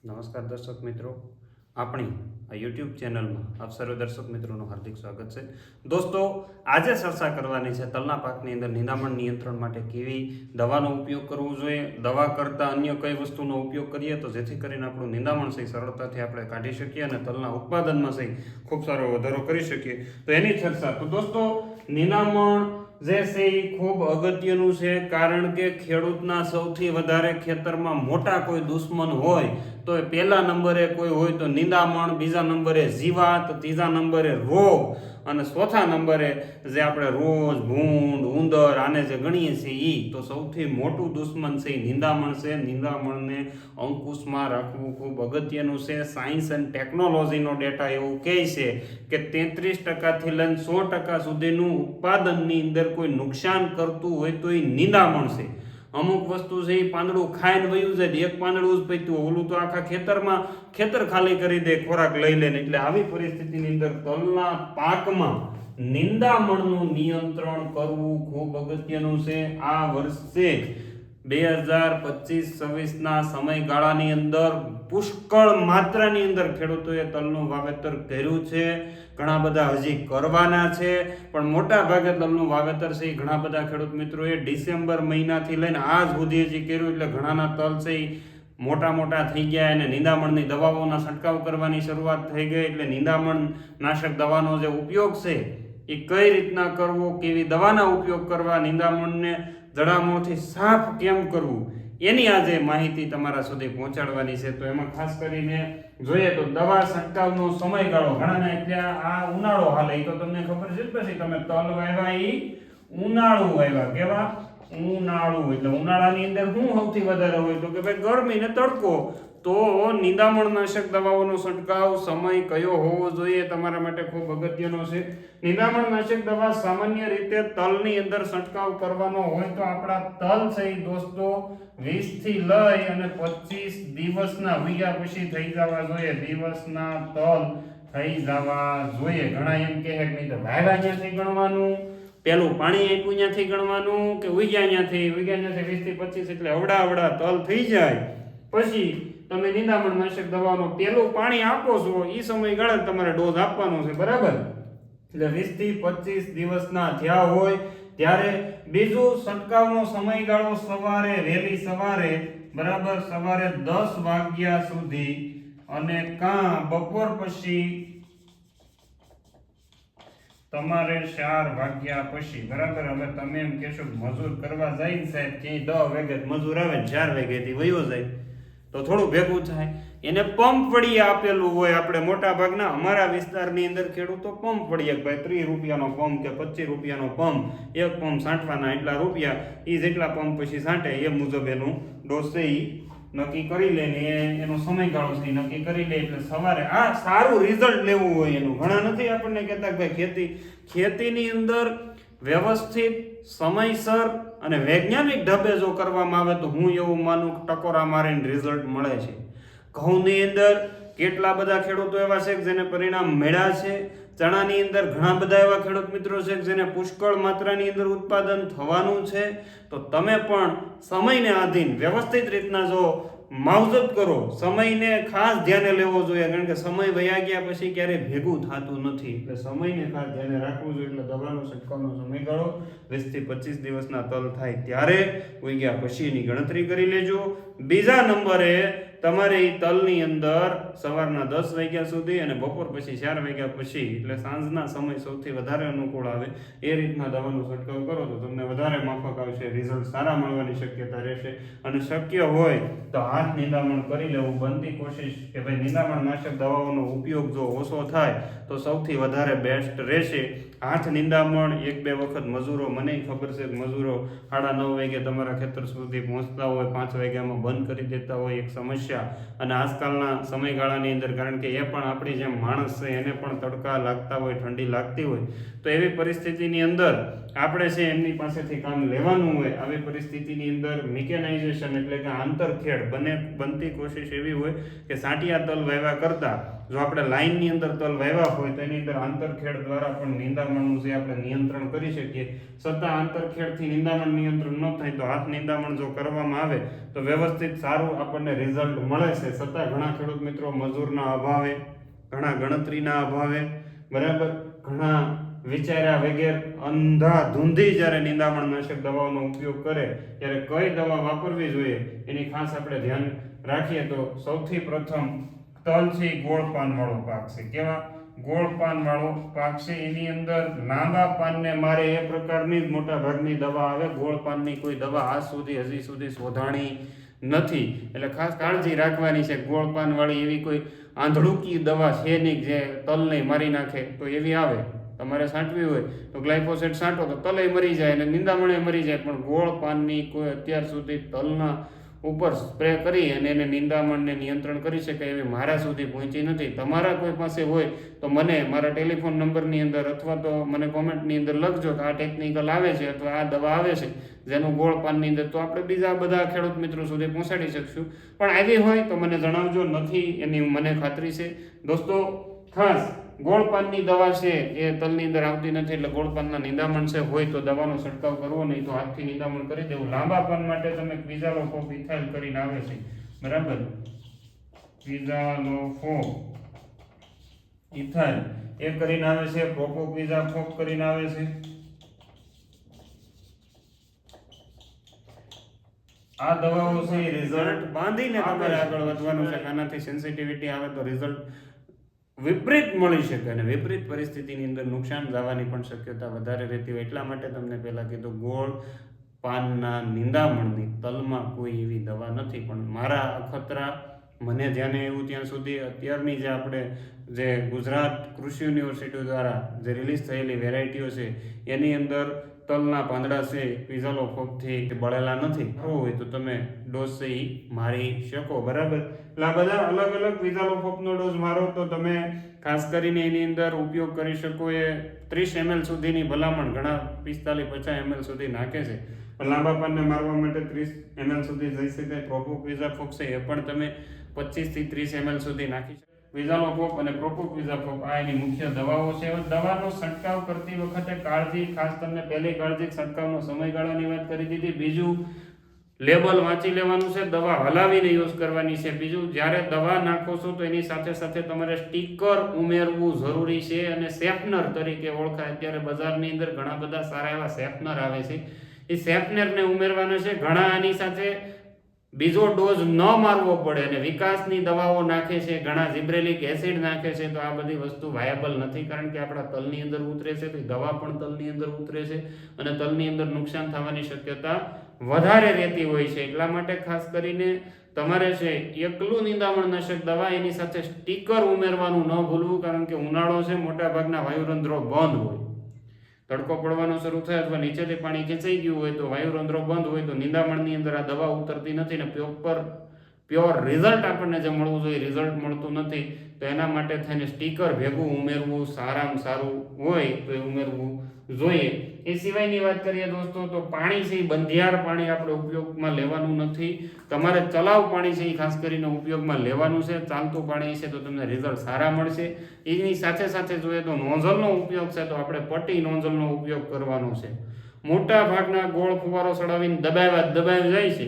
નમસ્કાર દર્શક મિત્રો, આપણી આ યુટ્યુબ ચેનલમાં આપ સર્વે દર્શક મિત્રોનું હાર્દિક સ્વાગત છે. દોસ્તો, આજે ચર્ચા કરવાની છે તલના પાકની અંદર નિંદામણ નિયંત્રણ માટે કેવી દવાનો ઉપયોગ કરવો જોઈએ, દવા કરતાં અન્ય કઈ વસ્તુનો ઉપયોગ કરીએ તો જેથી કરીને આપણું નિંદામણ સહી સરળતાથી આપણે કાઢી શકીએ અને તલના ઉત્પાદનમાં સહી ખૂબ સારો વધારો કરી શકીએ. તો એની ચર્ચા. તો દોસ્તો, નિંદામણ જે છે એ ખૂબ અગત્યનું છે, કારણ કે ખેડૂતના સૌથી વધારે ખેતરમાં મોટા કોઈ દુશ્મન હોય તો એ પહેલા નંબરે કોઈ હોય તો નિંદામણ, બીજા નંબરે જીવાત, ત્રીજા નંબરે રોગ અને ચોથા નંબરે જે આપણે રોજ, ભૂંડ, ઉંદર આને જે ગણીએ છીએ એ તો સૌથી મોટું દુશ્મન છે એ નિંદામણ છે. નિંદામણને અંકુશમાં રાખવું ખૂબ અગત્યનું છે. સાયન્સ એન્ડ ટેકનોલોજીનો ડેટા એવું કહે છે કે 33% લઈને 100% સુધીનું ઉત્પાદનની અંદર કોઈ નુકસાન કરતું હોય તો એ નિંદામણ છે. અમુક વસ્તુ છે એ પાંદડું ખાઈને વયું જાય, એક પાંદડું જ પૈતું, ઓલું તો આખા ખેતરમાં ખેતર ખાલી કરી દે, ખોરાક લઈ લે. એટલે આવી પરિસ્થિતિની અંદર તલના પાકમાં નિંદામણનું નિયંત્રણ કરવું ખૂબ અગત્યનું છે. આ વર્ષે 2025-26ના સમયગાળાની અંદર પુષ્કળ માત્રાની અંદર ખેડૂતોએ તલનું વાવેતર કર્યું છે. ઘણા બધા હજી કરવાના છે, પણ મોટા ભાગે તલનું વાવેતર છે ઘણા બધા ખેડૂત મિત્રોએ ડિસેમ્બર મહિનાથી લઈને આજ સુધી હજી કર્યું. એટલે ઘણાના તલ છે મોટા મોટા થઈ ગયા અને નિંદામણની દવાઓના છંટકાવ કરવાની શરૂઆત થઈ ગઈ. એટલે નિંદામણ નાશક દવાનો જે ઉપયોગ છે એ કઈ રીતના કરવો, કેવી દવાના ઉપયોગ કરવા, નિંદામણને જડામોથી સાફ કેમ કરવું, એની આજે માહિતી તમારા સુધી પહોંચાડવાની છે. તો એમાં ખાસ કરીને જોઈએ તો દવા છંટકાવનો સમયગાળો ઘણાને, એટલે આ ઉનાળો હાલે એ તો તમને ખબર છે. પછી તમે તલ વાવ્યા એ ઉનાળુ વાવ્યા, કેવા ઉનાળુ. એટલે ઉનાળાની અંદર શું સૌથી વધારે હોય તો કે ભાઈ ગરમી ને તડકો. તો નિંદામણનાશક દવાઓનો છંટકાવ સમય કયો હોવો જોઈએ તમારા માટે ખૂબ અગત્યનો છે. નિંદામણનાશક દવા સામાન્ય રીતે તલની અંદર છંટકાવ કરવાનો હોય તો આપણા તલ છે દોસ્તો 20 થી લઈ અને 25 દિવસના વીયા પછી થઈ જવા જોઈએ. દિવસના તલ થઈ જવા જોઈએ. ઘણા એમ કહે કે નહીં તો વાવ્યા ત્યાંથી ગણવાનું, પેલું પાણી આપ્યું ત્યાંથી ગણવાનું, કે ઉગ્યા ત્યાંથી 20 થી 25, એટલે અવડા તલ થઈ જાય પછી તમે નિંદામણ નાશક દવાનો પેલું પાણી આપો છો એ સમયગાળે તમારે ડોઝ આપવાનો છે, બરાબર. એટલે 20 થી 25 દિવસના થયા હોય ત્યારે બીજું છંટકાવનો સમયગાળો સવારે, વહેલી સવારે, બરાબર, સવારે 10 વાગ્યા સુધી અને કાં બપોર પછી તમારે 4 વાગ્યા પછી, બરાબર. હવે તમે એમ કહેશો મજૂર કરવા જાય ને સાહેબ, ક્યાંય 10 વાગે મજૂર આવે ને 4 વાગ્યાથી વયો જાય તો થોડું ભેગું થાય. એને પંપ વળી આપેલું હોય. આપણે મોટા ભાગના અમારા વિસ્તારની અંદર ખેડૂતો પંપ વળી, ભાઈ 30 રૂપિયાનો પંપ કે 25 રૂપિયાનો પંપ, એક પંપ છાંટવાના એટલા રૂપિયા, એ જેટલા પંપ પછી છાંટે એ મુજબ એનું ડોઝ છે એ નક્કી કરી લે ને એનો સમયગાળો છે નક્કી કરી લે. એટલે સવારે આ સારું રિઝલ્ટ લેવું હોય એનું. ઘણા નથી આપણને કહેતા કે ભાઈ ખેતીની અંદર વ્યવસ્થિત, સમયસર અને વૈજ્ઞાનિક ઢબે જો કરવામાં આવે તો હું એવું માનું કે ટકોરા મારીને રિઝલ્ટ મળે છે. ઘઉંની અંદર કેટલા બધા ખેડૂતો એવા છે કે જેને પરિણામ મળ્યા છે. ચણાની અંદર ઘણા બધા એવા ખેડૂત મિત્રો છે કે જેને પુષ્કળ માત્રાની અંદર ઉત્પાદન થવાનું છે. તો તમે પણ સમયને આધીન વ્યવસ્થિત રીતના જો માવજત કરો, સમયને ખાસ ધ્યાને લેવો જોઈએ, કારણ કે સમય વયા ગયા પછી ક્યારેય ભેગું થતું નથી. એટલે સમયને ખાસ ધ્યાને રાખવું જોઈએ. એટલે દવાનો છંટકાવનો સમયગાળો 20 થી 25 દિવસના તલ થાય ત્યારે ઉગ્યા પછીની ગણતરી કરી લેજો. બીજા નંબરે તમારે એ તલની અંદર સવારના 10 વાગ્યા સુધી અને બપોર પછી 4 વાગ્યા પછી, એટલે સાંજના સમય સૌથી વધારે અનુકૂળ આવે એ રીતના દવાનો છંટકાવ કરો તો તમને વધારે માફક આવશે, રિઝલ્ટ સારા મળવાની શક્યતા રહેશે. અને શક્ય હોય તો હાથ નિંદામણ કરી લેવું. બનતી કોશિશ કે ભાઈ નિંદામણ નાશક દવાઓનો ઉપયોગ જો ઓછો થાય તો સૌથી વધારે બેસ્ટ રહેશે. હાથ નિંદામણ 1-2 વખત મજૂરો, મને ખબર છે કે મજૂરો 9:30 વાગે તમારા ખેતર સુધી પહોંચતા હોય, 5 વાગ્યામાં બંધ કરી દેતા હોય, એક સમસ્યા. અને આજકાલના સમયગાળાની અંદર, કારણ કે એ પણ આપણી જેમ માણસ છે, એને પણ તડકા લાગતા હોય, ઠંડી લાગતી હોય, તો એવી પરિસ્થિતિની અંદર આપણે છે એમની પાસેથી કામ લેવાનું હોય. આવી પરિસ્થિતિની અંદર મિકેનાઇઝેશન એટલે કે આંતરખેડ બનતી કોશિશ એવી હોય કે સાંટિયા તલ વાવ્યા કરતા જો આપણે લાઇનની અંદર તલ વાવ્યા હોય તો એની અંદર આંતરખેડ દ્વારા પણ નિંદામણ નિંદામણનું છે આપણે નિયંત્રણ કરી શકીએ. છતાં આંતરખેડથી નિંદામણ નિયંત્રણ ન થાય તો હાથ નિંદામણ જો કરવામાં આવે તો વ્યવસ્થિત સારું આપણને રિઝલ્ટ મળે છે. છતાં ઘણા ખેડૂત મિત્રો મજૂરના અભાવે, ઘણા ગણતરીના અભાવે, બરાબર, ઘણા વિચાર્યા વગેર અંધાધૂંધી જ્યારે નિંદામણ નાશક દવાઓનો ઉપયોગ કરે ત્યારે કઈ દવા વાપરવી જોઈએ એની ખાસ આપણે ધ્યાન રાખીએ તો સૌથી પ્રથમ તલ છે ગોળ પાન વાળો પાક છે. કેવા? ગોળ પાન વાળો પાક છે. એની અંદર લાંબા પાનને મારે એ પ્રકારની જ મોટા ભાગની દવા આવે. ગોળ પાનની કોઈ દવા આજ સુધી હજી સુધી શોધાણી નથી, એટલે ખાસ કાળજી રાખવાની છે. ગોળ પાન વાળી એવી કોઈ આંધળુકી દવા છે નહીં જે તલને મારી નાખે, તો એવી આવે તમારે છાંટવી હોય તો ગ્લાયફોસેટ છાંટો તો તલે મરી જાય અને નિંદામણે મરી જાય. પણ ગોળ પાનની કોઈ અત્યાર સુધી તલના ઉપર સ્પ્રે કરી અને એને નિંદામણને નિયંત્રણ કરી શકાય એવી મારા સુધી પહોંચી નથી. તમારા કોઈ પાસે હોય તો મને મારા ટેલિફોન નંબરની અંદર અથવા તો મને કોમેન્ટની અંદર લખજો કે આ ટેકનિકલ આવે છે અથવા આ દવા આવે છે જેનું ગોળ પાનની અંદર, તો આપણે બીજા બધા ખેડૂત મિત્રો સુધી પહોંચાડી શકશું. પણ આવી હોય તો મને જણાવજો. નથી એની મને ખાતરી છે. દોસ્તો, ખાસ ગોળ પાનની દવા છે એ તલની અંદર આવતી નથી, એટલે ગોળ પાનના નિંદામણ છે હોય તો દવાનો છંટકાવ કરવો, નહીં તો હાથથી નિંદામણ કરી દેવું. લાંબા પાન માટે તમે ક્વિઝાલોફોપ ઇથાઇલ કરીને આવે છે, બરાબર, ક્વિઝાલોફોપ ઇથાઇલ એ કરીને આવે છે, પ્રોપોક્વિઝાફોપ કરીને આવે છે. આ દવાઓ છે રિઝલ્ટ બાંધીને તમારે આગળ વધવાનું છે. આનાથી સેન્સિટિવિટી આવે તો રિઝલ્ટ વિપરીત મળી શકે અને વિપરીત પરિસ્થિતિની અંદર નુકસાન જવાની પણ શક્યતા વધારે રહેતી હોય. એટલા માટે તમને પહેલા કીધું ગોળ પાનના નિંદામણની તલમાં કોઈ એવી દવા નથી. પણ મારા અખતરા મને ધ્યાને એવું ત્યાં સુધી અત્યારની જે આપણે જે ગુજરાત કૃષિ યુનિવર્સિટી દ્વારા જે રિલીઝ થયેલી વેરાયટીઓ છે એની અંદર તલના પાંદડા છે ક્વિઝાલોફોપથી બળેલા નથી. હોય તો તમે ડોઝ છે એ મારી શકો, બરાબર. એટલે આ બધા અલગ અલગ ક્વિઝાલોફોપનો ડોઝ મારો તો તમે ખાસ કરીને એની અંદર ઉપયોગ કરી શકો. એ 30 ml સુધીની ભલામણ, ઘણા 45-50 ml સુધી નાખે છે. પણ લાંબા પાનને મારવા માટે 30 ml સુધી જઈ શકાય. પ્રોપોક્વિઝાફોપ છે એ પણ તમે 25 થી 30 ml સુધી નાખી શકો. ક્વિઝાલોફોપ અને પ્રોપોક્વિઝાફોપ આ એની મુખ્ય દવાઓ છે. હવે દવાનો છંટકાવ કરતી વખતે કાળજી, ખાસ તમને પહેલી કાળજી છંટકાવનો સમયગાળાની વાત કરી દીધી. બીજું, લેબલ વાંચી લેવાનું છે, દવા હલાવીને યુઝ કરવાની છે. બીજું, જ્યારે દવા નાખો છો તો એની સાથે સાથે તમારે સ્ટીકર ઉમેરવું જરૂરી છે અને સેફનર તરીકે ઓળખાય. અત્યારે બજારની અંદર ઘણા બધા સારા એવા સેફનર આવે છે, એ સેફનરને ઉમેરવાના છે. ઘણા આની સાથે બીજો ડોઝ ન મારવો પડે અને વિકાસની દવાઓ નાખે છે, ઘણા જિબ્રેલિક એસિડ નાખે છે. તો આ બધી વસ્તુ વાયબલ નથી, કારણ કે આપણા તલની અંદર ઉતરે છે તો દવા પણ તલની અંદર ઉતરે છે અને તલની અંદર નુકસાન થવાની શક્યતા વધારે રહેતી હોય છે. એટલા માટે ખાસ કરીને તમારે છે એકલું નિંદામણ નાશક દવા, એની સાથે સ્ટીકર ઉમેરવાનું ન ભૂલવું, કારણ કે ઉનાળો છે, મોટા ભાગના વાયુરંધ્રો બંધ હોય. તડકો પડવાનો શરૂ થાય અથવા નીચેથી પાણી ખેંચાઈ ગયું હોય તો વાયુરંધ્રો બંધ હોય તો નિંદામણની અંદર આ દવા ઉતરતી નથી ને પ્યોર રિઝલ્ટ આપણને જે મળવું જોઈએ રિઝલ્ટ મળતું નથી. તો એના માટે થઈને સ્ટીકર ભેગું ઉમેરવું સારામાં સારું હોય તો એ ઉમેરવું જોઈએ. એ સિવાયની વાત કરીએ દોસ્તો તો પાણી છે એ બંધિયાર પાણી આપણે ઉપયોગમાં લેવાનું નથી. તમારે ચલાવ પાણી છે એ ખાસ કરીને ઉપયોગમાં લેવાનું છે. ચાલતું પાણી છે તો તમને રિઝલ્ટ સારા મળશે. એની સાથે સાથે જોઈએ તો નોઝલનો ઉપયોગ છે તો આપણે પટ્ટી નોઝલનો ઉપયોગ કરવાનો છે. મોટા ભાગના ગોળ ફુવારો ચડાવીને દબાવી જાય છે,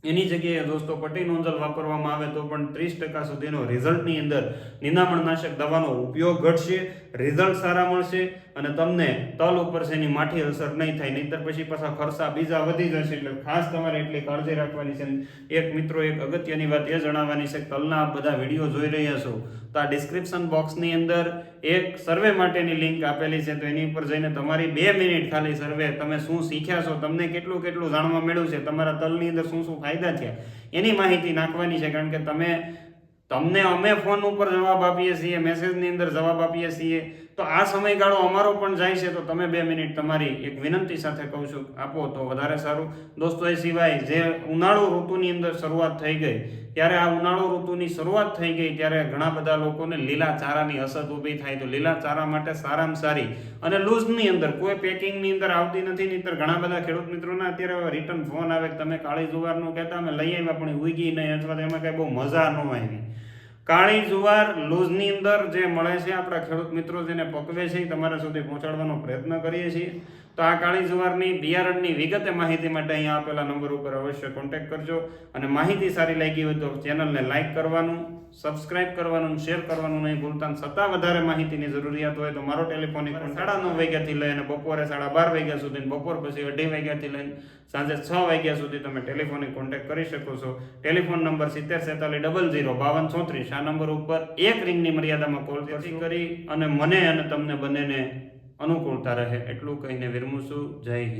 એની જગ્યાએ દોસ્તો પટ્ટી નોઝલ વાપરવામાં આવે તો પણ 30% સુધીનો રિઝલ્ટની અંદર નિંદામણ નાશક દવાનો ઉપયોગ ઘટશે, રિઝલ્ટ સારા મળશે અને તમને તલ ઉપર છે એની માઠી અસર નહીં થાય. નહીંતર પછી પાછા ખર્ચા બીજા વધી જશે. એટલે ખાસ તમારે એટલી કાળજી રાખવાની છે. એક મિત્રો એક અગત્યની વાત એ જણાવવાની છે કે તલના બધા વિડીયો જોઈ રહ્યા છો તો આ ડિસ્ક્રિપ્શન બોક્સની અંદર એક સર્વે માટેની લિંક આપેલી છે. તો એની ઉપર જઈને તમારી 2 મિનિટ ખાલી સર્વે, તમે શું શીખ્યા છો, તમને કેટલું જાણવા મળ્યું છે, તમારા તલની અંદર શું ફાયદા થયા એની માહિતી નાખવાની છે. કારણ કે તમને અમે ફોન ઉપર જવાબ આપીએ છીએ, મેસેજની અંદર જવાબ આપીએ છીએ, તો આ સમયગાળો અમારો પણ જાય છે. તો તમે 2 મિનિટ તમારી એક વિનંતી સાથે કહું છું આપો તો વધારે સારું. દોસ્તો, એ સિવાય જે ઉનાળુ ઋતુની અંદર શરૂઆત થઈ ગઈ, ત્યારે આ ઉનાળુ ઋતુની શરૂઆત થઈ ગઈ ત્યારે ઘણા બધા લોકોને લીલા ચારાની અસર ઊભી થાય. તો લીલા ચારા માટે સારામાં સારી અને લૂઝની અંદર કોઈ પેકિંગની અંદર આવતી નથી. નહીંતર ઘણા બધા ખેડૂત મિત્રોના અત્યારે રિટર્ન ફોન આવે કે તમે કાળી જુવારનું કહેતા અમે લઈ આવ્યા પણ ઉગી નહીં અથવા તો એમાં કાંઈ બહુ મજા ન આવી. કાળી જુવાર લૂઝની અંદર જે મળે છે આપણા ખેડૂત મિત્રો જેને પકવે છે એ તમારા સુધી પહોંચાડવાનો પ્રયત્ન કરીએ છીએ. તો આ કાળી જુવારની બિયારણની વિગતે માહિતી માટે અહીંયા આપેલા નંબર ઉપર અવશ્ય કોન્ટેક્ટ કરજો. અને માહિતી સારી લાગી હોય તો ચેનલને લાઇક કરવાનું, સબસ્ક્રાઇબ કરવાનું, શેર કરવાનું નહીં ભૂલતા. છતાં વધારે માહિતીની જરૂરિયાત હોય તો મારો ટેલિફોનિક 9:30 વાગ્યાથી લઈને બપોરે 12:30 વાગ્યા સુધી, બપોર પછી 2:30 વાગ્યાથી લઈને સાંજે 6 વાગ્યા સુધી તમે ટેલિફોનિક કોન્ટેક્ટ કરી શકો છો. Telephone number 70 47 00 52 34. આ નંબર ઉપર એક રિંગની મર્યાદામાં કોલ કરી અને મને અને તમને બંનેને અનુકૂળતા રહે એટલું કહીને વિરમું છું. જય હિન્દ.